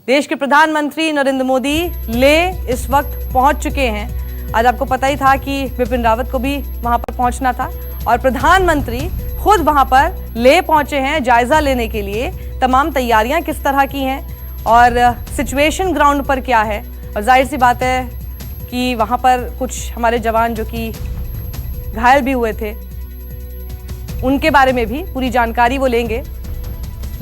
देश के प्रधानमंत्री नरेंद्र मोदी लेह इस वक्त पहुंच चुके हैं। आज आपको पता ही था कि बिपिन रावत को भी वहां पर पहुंचना था और प्रधानमंत्री खुद वहां पर लेह पहुंचे हैं जायजा लेने के लिए तमाम तैयारियां किस तरह की हैं और सिचुएशन ग्राउंड पर क्या है। और जाहिर सी बात है कि वहां पर कुछ हमारे जवान जो कि घायल भी हुए थे उनके बारे में भी पूरी जानकारी वो लेंगे।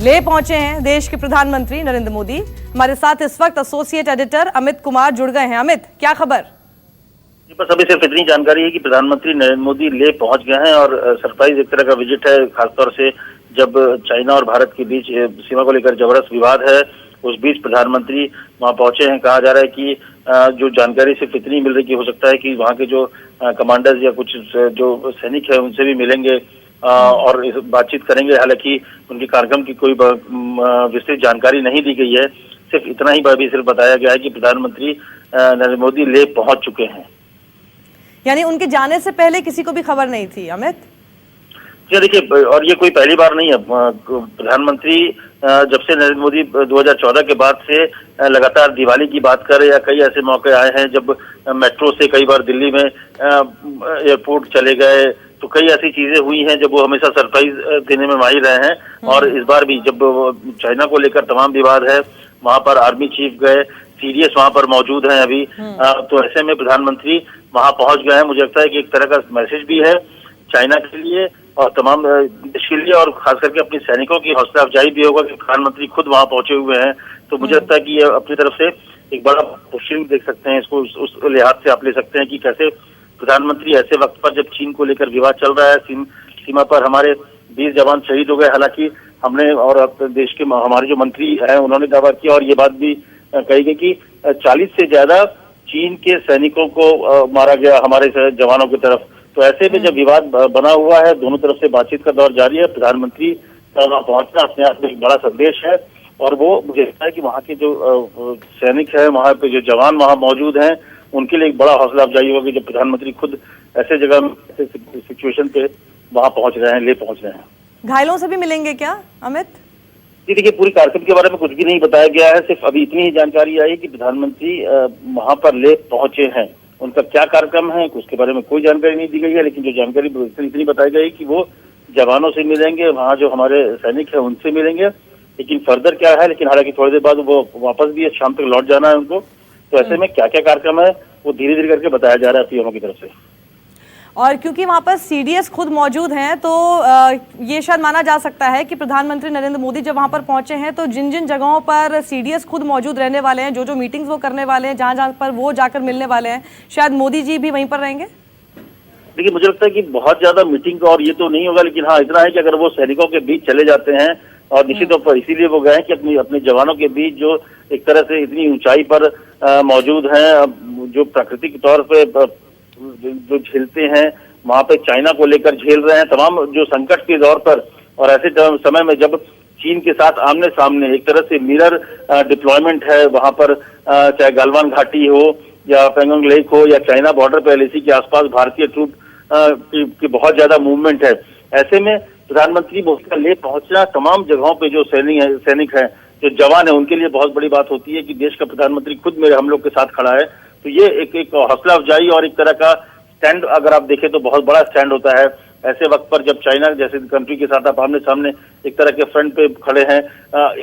ले पहुंचे हैं देश के प्रधानमंत्री नरेंद्र मोदी। हमारे साथ इस वक्त एसोसिएट एडिटर अमित कुमार जुड़ गए हैं। अमित, क्या खबर? जी, बस अभी सिर्फ इतनी जानकारी है कि प्रधानमंत्री नरेंद्र मोदी ले पहुंच गए हैं और सरप्राइज एक तरह का विजिट है, खासतौर से जब चाइना और भारत के बीच सीमा को लेकर जबरदस्त विवाद है, उस बीच प्रधानमंत्री वहां पहुंचे हैं। कहा जा रहा है कि जो जानकारी सिर्फ इतनी मिल रही कि हो सकता है कि वहां के जो कमांडर्स या कुछ जो सैनिक है उनसे भी मिलेंगे और बातचीत करेंगे। हालांकि उनके कार्यक्रम की कोई विस्तृत जानकारी नहीं दी गई है, सिर्फ इतना ही भी सिर्फ बताया गया है कि प्रधानमंत्री नरेंद्र मोदी ले पहुंच चुके हैं। यानी उनके जाने से पहले किसी को भी खबर नहीं थी? अमित जी देखिए, और ये कोई पहली बार नहीं है। प्रधानमंत्री जब से नरेंद्र मोदी 2014 के बाद से लगातार दिवाली की बात करें या कई ऐसे मौके आए हैं जब मेट्रो से कई बार दिल्ली में एयरपोर्ट चले गए, तो कई ऐसी चीजें हुई हैं जब वो हमेशा सरप्राइज देने में माहिर रहे हैं। और इस बार भी जब चाइना को लेकर तमाम विवाद है, वहां पर आर्मी चीफ गए, सीडीएस वहां पर मौजूद हैं अभी, तो ऐसे में प्रधानमंत्री वहां पहुंच गए हैं। मुझे लगता है कि एक तरह का मैसेज भी है चाइना के लिए और तमाम देश के लिए, और खास करके अपने सैनिकों की हौसला अफजाई भी होगा कि प्रधानमंत्री खुद वहां पहुंचे हुए हैं। तो मुझे लगता है कि ये अपनी तरफ से एक बड़ा पुशिंग देख सकते हैं, इसको उस लिहाज से आप ले सकते हैं कि कैसे प्रधानमंत्री ऐसे वक्त पर जब चीन को लेकर विवाद चल रहा है, सीमा पर हमारे 20 जवान शहीद हो गए। हालांकि हमने और देश के हमारे जो मंत्री हैं उन्होंने दावा किया और ये बात भी कही गई कि 40 से ज्यादा चीन के सैनिकों को मारा गया हमारे जवानों की तरफ। तो ऐसे में जब विवाद बना हुआ है, दोनों तरफ से बातचीत का दौर जारी है, प्रधानमंत्री का वहां पहुंचना अपने आप में एक बड़ा संदेश है। और वो मुझे लगता है कि वहां के जो सैनिक है, वहां पे जो जवान वहां मौजूद हैं, उनके लिए एक बड़ा हौसला अफजाई होगा कि जब प्रधानमंत्री खुद ऐसे जगह सिचुएशन पे वहां पहुंच रहे हैं, ले पहुंच रहे हैं। घायलों से भी मिलेंगे क्या अमित? जी देखिए, पूरी कार्यक्रम के बारे में कुछ भी नहीं बताया गया है, सिर्फ अभी इतनी ही जानकारी आई कि प्रधानमंत्री वहां पर ले पहुंचे हैं। उनका क्या कार्यक्रम है उसके बारे में कोई जानकारी नहीं दी गई है, लेकिन जो जानकारी इतनी बताई गई कि वो जवानों से मिलेंगे, वहाँ जो हमारे सैनिक है उनसे मिलेंगे, लेकिन फर्दर क्या है, लेकिन हालांकि थोड़ी देर बाद वो वापस भी शाम तक लौट जाना है उनको। तो ऐसे में क्या क्या कार्यक्रम है वो धीरे धीरे करके बताया जा रहा है पीएमओ की तरफ से। और क्योंकि वहां पर सीडीएस खुद मौजूद हैं तो ये शायद माना जा सकता है कि प्रधानमंत्री नरेंद्र मोदी जब वहां पर पहुंचे हैं तो जिन जिन जगहों पर सीडीएस खुद मौजूद रहने वाले हैं, जो जो मीटिंग्स वो करने वाले हैं, जहां जहां पर वो जाकर मिलने वाले हैं, शायद मोदी जी भी वहीं पर रहेंगे। देखिए, मुझे लगता है कि बहुत ज्यादा मीटिंग और ये तो नहीं होगा, लेकिन हाँ इतना है कि अगर वो सैनिकों के बीच चले जाते हैं, और निश्चित तौर पर इसीलिए वो गए कि अपने जवानों के बीच जो एक तरह से इतनी ऊंचाई पर मौजूद हैं, जो प्राकृतिक तौर पर जो झेलते हैं, वहां पे चाइना को लेकर झेल रहे हैं तमाम जो संकट के दौर पर, और ऐसे समय में जब चीन के साथ आमने सामने एक तरह से मिरर डिप्लॉयमेंट है वहां पर, चाहे गलवान घाटी हो या पेंगोंग लेक हो या चाइना बॉर्डर पे एलएसी के आसपास भारतीय ट्रूप की बहुत ज्यादा मूवमेंट है। ऐसे में प्रधानमंत्री मोदी का ले पहुंचना तमाम जगहों पे जो सैनिक है, जो जवान है, उनके लिए बहुत बड़ी बात होती है कि देश का प्रधानमंत्री खुद मेरे हम लोग के साथ खड़ा है। तो ये एक हौसला अफजाई और एक तरह का स्टैंड, अगर आप देखें तो बहुत बड़ा स्टैंड होता है ऐसे वक्त पर जब चाइना जैसे कंट्री के साथ आप आमने सामने एक तरह के फ्रंट पे खड़े हैं।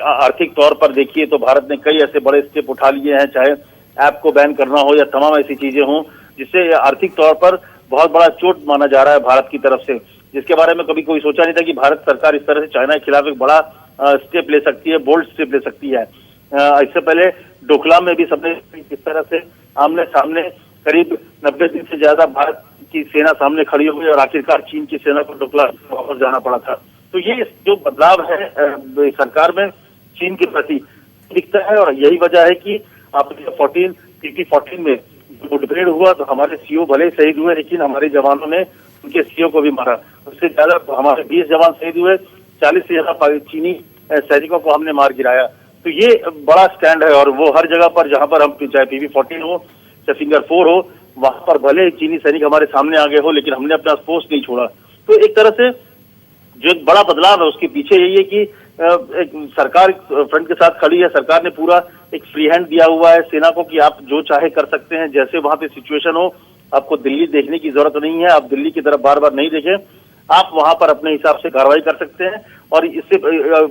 आर्थिक तौर पर देखिए तो भारत ने कई ऐसे बड़े स्टेप उठा लिए हैं, चाहे ऐप को बैन करना हो या तमाम ऐसी चीजें हों, जिससे आर्थिक तौर पर बहुत बड़ा चोट माना जा रहा है भारत की तरफ से, जिसके बारे में कभी कोई सोचा नहीं था कि भारत सरकार इस तरह से चाइना के खिलाफ एक बड़ा स्टेप ले सकती है, बोल्ड स्टेप ले सकती है। इससे पहले डोकलाम में भी सबने इस तरह से आमने सामने करीब 90 दिन से ज्यादा भारत की सेना सामने खड़ी हो गई और आखिरकार चीन की सेना को डोकलाम वापस जाना पड़ा था। तो ये जो बदलाव है सरकार में चीन के प्रति दिखता है, और यही वजह है कि PP14 में मुठभेड़ हुआ तो हमारे सीओ भले शहीद हुए, लेकिन हमारे जवानों ने उनके सीओ को भी मारा। उससे ज्यादा हमारे 20 जवान शहीद हुए, 40 से ज्यादा चीनी सैनिकों को हमने मार गिराया। तो ये बड़ा स्टैंड है, और वो हर जगह पर जहां पर हम चाहे PP14 हो चाहे फिंगर 4 हो, वहां पर भले चीनी सैनिक हमारे सामने आ गए हो, लेकिन हमने अपना पोस्ट नहीं छोड़ा। तो एक तरह से जो एक बड़ा बदलाव है उसके पीछे यही है कि एक सरकार फ्रंट के साथ खड़ी है, सरकार ने पूरा एक फ्री हैंड दिया हुआ है सेना को कि आप जो चाहे कर सकते हैं, जैसे वहां पे सिचुएशन हो, आपको दिल्ली देखने की जरूरत नहीं है, आप दिल्ली की तरफ बार बार नहीं देखें, आप वहां पर अपने हिसाब से कार्रवाई कर सकते हैं। और इससे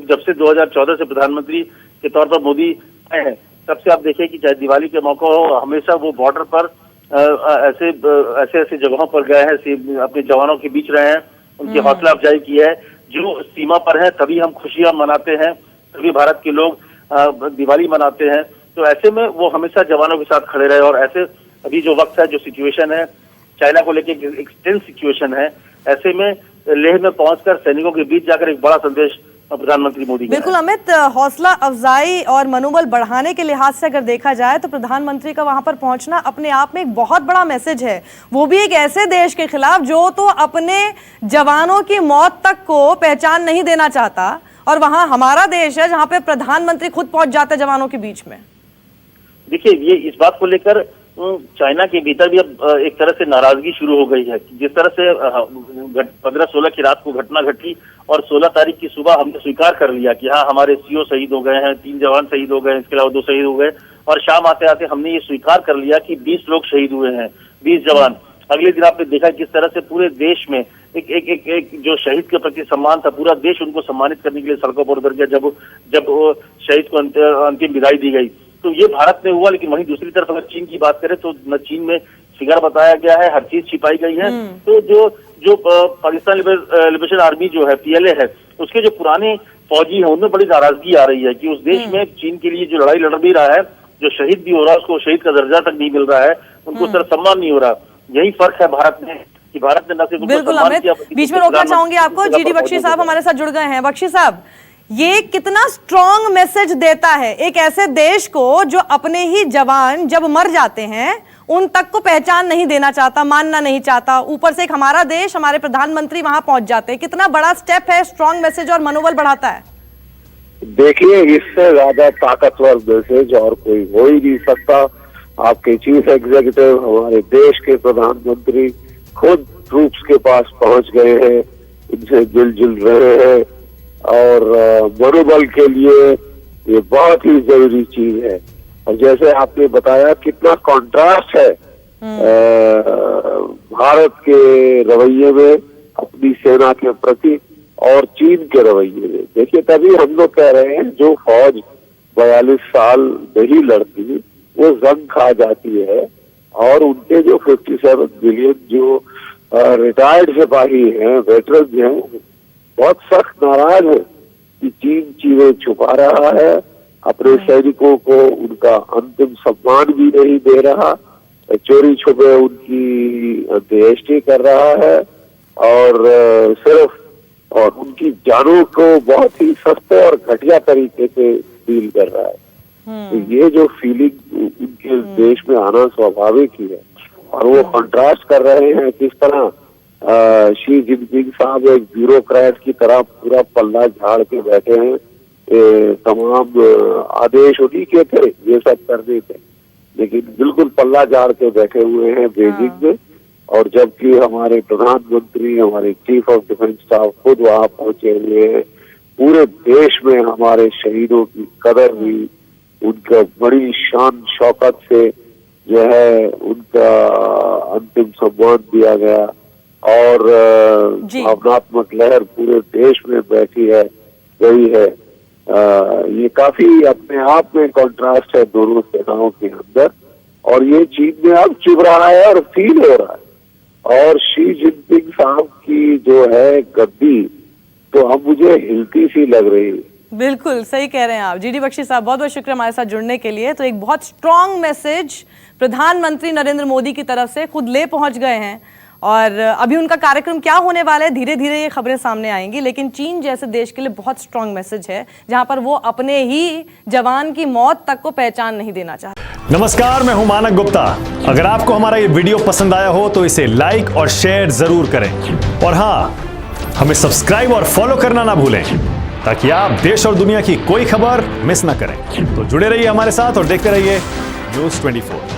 जब से 2014 से प्रधानमंत्री के तौर पर मोदी आए हैं, तब से आप देखिए कि चाहे दिवाली के मौका हो, हमेशा वो बॉर्डर पर ऐसे जगहों पर गए हैं, अपने जवानों के बीच रहे हैं, उनकी हौसला अफजाई की है। जो सीमा पर है तभी हम खुशियां मनाते हैं, तभी भारत के लोग दिवाली मनाते हैं। तो ऐसे में वो हमेशा जवानों के साथ खड़े रहे। और ऐसे अभी जो वक्त है, जो सिचुएशन है, चाइना को लेके एक टेंस सिचुएशन है, ऐसे में लेह में पहुंचकर सैनिकों के बीच जाकर एक बड़ा संदेश प्रधानमंत्री मोदी। बिल्कुल अमित, हौसला अफजाई और मनोबल बढ़ाने के लिहाज से अगर देखा जाए तो प्रधानमंत्री का वहां पर पहुंचना अपने आप में एक बहुत बड़ा मैसेज है, वो भी एक ऐसे देश के खिलाफ जो तो अपने जवानों की मौत तक को पहचान नहीं देना चाहता, और वहां हमारा देश है जहां पे प्रधानमंत्री खुद पहुंच जाते जवानों के बीच में। देखिए, ये इस बात को लेकर चाइना के भीतर भी अब एक तरह से नाराजगी शुरू हो गई है। जिस तरह से 15-16 की रात को घटना घटी और 16 तारीख की सुबह हमने स्वीकार कर लिया कि हाँ, हमारे सीओ शहीद हो गए हैं, 3 जवान शहीद हो गए, इसके अलावा 2 शहीद हो गए, और शाम आते आते हमने ये स्वीकार कर लिया कि 20 लोग शहीद हुए हैं, 20 जवान। अगले दिन आपने देखा किस तरह से पूरे देश में एक जो शहीद के प्रति सम्मान था, पूरा देश उनको सम्मानित करने के लिए सड़कों पर उतर गया जब वो शहीद को अंतिम विदाई दी गई। तो ये भारत में हुआ। लेकिन वहीं दूसरी तरफ अगर चीन की बात करें तो न चीन में फिगर बताया गया है, हर चीज छिपाई गई है। तो जो पाकिस्तान लिबरेशन आर्मी जो है, PLA है, उसके जो पुराने फौजी हैं उनमें बड़ी नाराजगी आ रही है कि उस देश में चीन के लिए जो लड़ाई लड़ भी रहा है, जो शहीद भी हो रहा है, उसको शहीद का दर्जा तक नहीं मिल रहा है, उनको सर सम्मान नहीं हो रहा। यही फर्क है भारत में कि भारत ने न सिर्फ बिल्कुल अमित, बीच में रोकना चाहूंगी आपको। GD बख्शी साहब हमारे साथ जुड़ गए हैं। बख्शी साहब, ये कितना स्ट्रॉन्ग मैसेज देता है एक ऐसे देश को जो अपने ही जवान जब मर जाते हैं उन तक को पहचान नहीं देना चाहता, मानना नहीं चाहता, ऊपर से एक हमारा देश, हमारे प्रधानमंत्री वहां पहुंच जाते हैं। कितना बड़ा स्टेप है, स्ट्रॉन्ग मैसेज और मनोबल बढ़ाता है। देखिए, इससे ज्यादा ताकतवर मैसेज और कोई हो ही नहीं सकता। आपके चीफ एग्जीक्यूटिव, हमारे देश के प्रधानमंत्री खुद ट्रूप्स के पास पहुंच गए हैं, उनसे जुल रहे हैं, और मनोबल के लिए ये बहुत ही जरूरी चीज है। और जैसे आपने बताया, कितना कॉन्ट्रास्ट है भारत के रवैये में अपनी सेना के प्रति और चीन के रवैये में। देखिए, तभी हम लोग कह रहे हैं जो फौज 42 साल नहीं लड़ती वो जंग खा जाती है, और उनके जो 57 मिलियन जो रिटायर्ड सिपाही हैं, वेटरन्स हैं, बहुत सख्त नाराज है कि चीन चीजें छुपा रहा है, अपने सैनिकों को उनका अंतिम सम्मान भी नहीं दे रहा, चोरी छुपे उनकी अंत्येष्टि कर रहा है, और सिर्फ और उनकी जानों को बहुत ही सस्ते और घटिया तरीके से डील कर रहा है। तो ये जो फीलिंग उनके देश में आना स्वाभाविक ही है। और वो कंट्रास्ट कर रहे हैं किस तरह शी जिनपिंग साहब एक ब्यूरोक्रेट की तरह पूरा पल्ला झाड़ के बैठे हैं, तमाम आदेश उन्हीं के थे ये सब करने थे, लेकिन बिल्कुल पल्ला झाड़ के बैठे हुए हैं बेजिंग में। और जबकि हमारे प्रधानमंत्री, हमारे चीफ ऑफ डिफेंस स्टाफ खुद वहां पहुंचे हुए हैं, पूरे देश में हमारे शहीदों की कदर हुई, उनका बड़ी शान शौकत से जो है उनका अंतिम सम्मान दिया गया, और भावनात्मक लहर पूरे देश में बैठी है गई है। ये काफी अपने आप में कॉन्ट्रास्ट है दोनों सेनाओं के अंदर, और ये चीन में अब चुभ रहा है और फील हो रहा है। और शी जिनपिंग साहब की जो है गद्दी तो अब मुझे हिलती सी लग रही है। बिल्कुल सही कह रहे हैं आप। GD बख्शी साहब, बहुत बहुत शुक्रिया हमारे साथ जुड़ने के लिए। तो एक बहुत स्ट्रॉन्ग मैसेज प्रधानमंत्री नरेंद्र मोदी की तरफ से खुद ले पहुंच गए हैं, और अभी उनका कार्यक्रम क्या होने वाला है धीरे धीरे ये खबरें सामने आएंगी, लेकिन चीन जैसे देश के लिए बहुत स्ट्रॉन्ग मैसेज है जहां पर वो अपने ही जवान की मौत तक को पहचान नहीं देना चाहते। नमस्कार, मैं हूं मानक गुप्ता। अगर आपको हमारा ये वीडियो पसंद आया हो तो इसे लाइक और शेयर जरूर करें, और हाँ, हमें सब्सक्राइब और फॉलो करना ना भूलें ताकि आप देश और दुनिया की कोई खबर मिस ना करें। तो जुड़े रहिए हमारे साथ और देखते रहिए News 24।